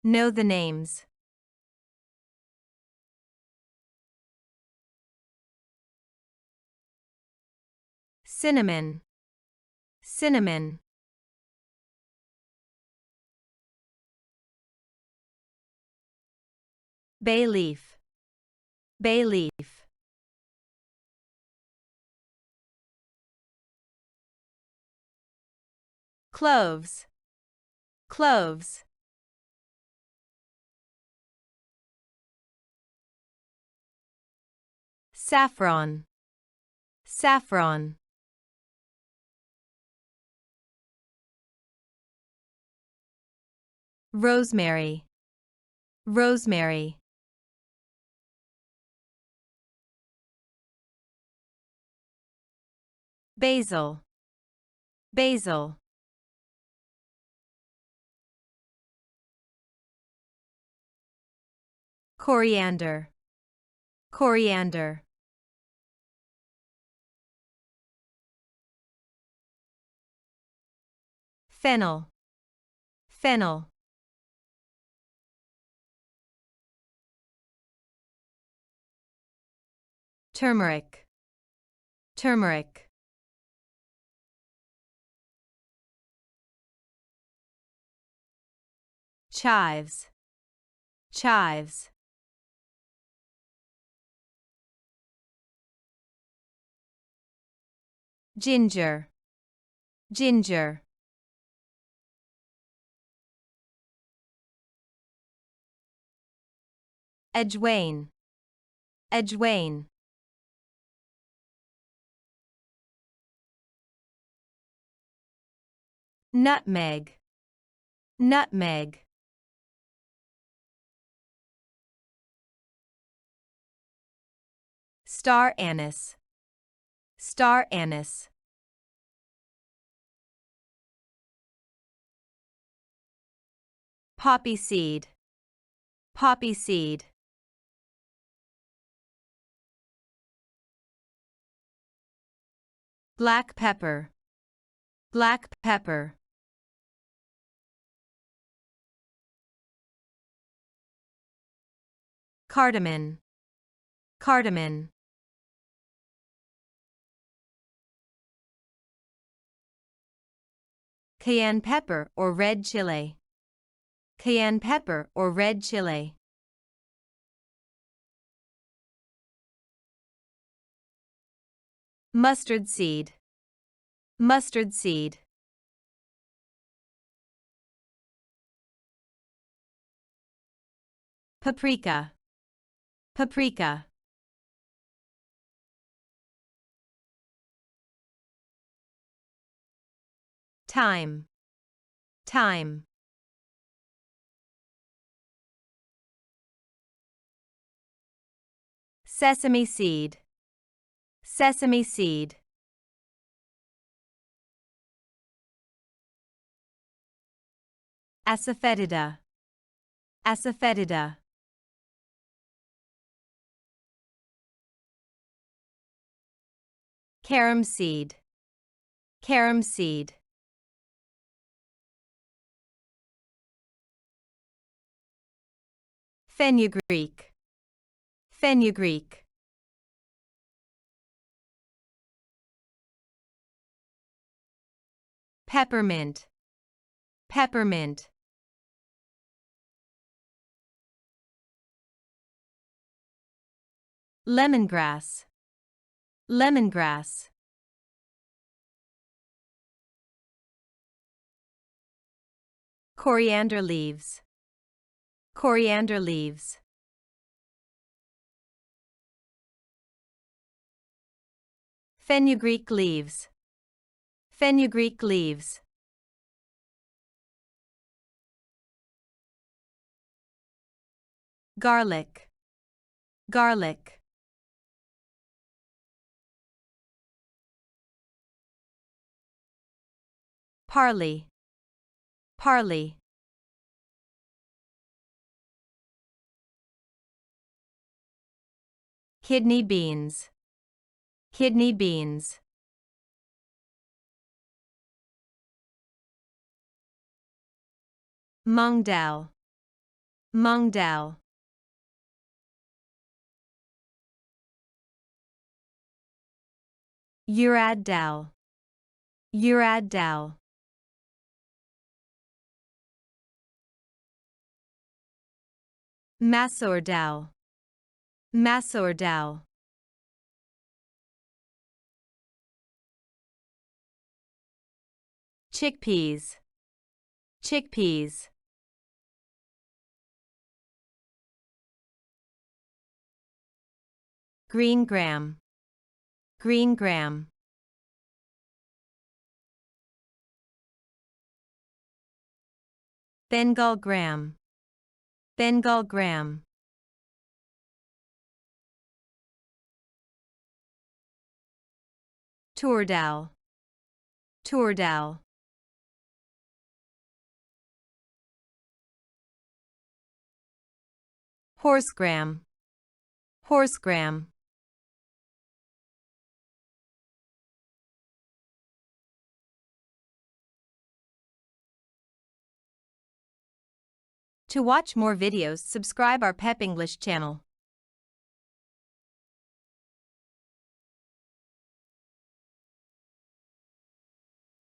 Know the names. Cinnamon. Cinnamon. Bay leaf. Bay leaf. Cloves. Cloves. Saffron. Saffron. Rosemary. Rosemary. Basil. Basil. Coriander. Coriander. Fennel. Fennel. Turmeric. Turmeric. Chives. Chives. Ginger. Ginger. Edgware. Edgware. Nutmeg. Nutmeg. Star anise. Star anise. Poppy seed. Poppy seed. Black pepper. Black pepper. Cardamom. Cardamom. Cayenne pepper or red chili. Cayenne pepper or red chili. Mustard seed. Mustard seed. Paprika. Paprika. Thyme. Thyme. Sesame seed. Sesame seed. Asafoetida. Asafoetida. Carom seed. Carom seed. Fenugreek. Fenugreek. Peppermint. Peppermint. Lemongrass. Lemongrass. Coriander leaves. Coriander leaves. Fenugreek leaves. Fenugreek leaves. Garlic. Garlic. Parsley. Parsley. Kidney beans. Kidney beans. Mung dal. Mong dal. Urad dal. Urad dal. Masoor dal. Masoor dal. Chickpeas. Chickpeas. Green gram. Green gram. Bengal gram. Bengal gram. Tur dal. Tur dal. Horse gram. Horse gram. To watch more videos, subscribe our Pep English channel.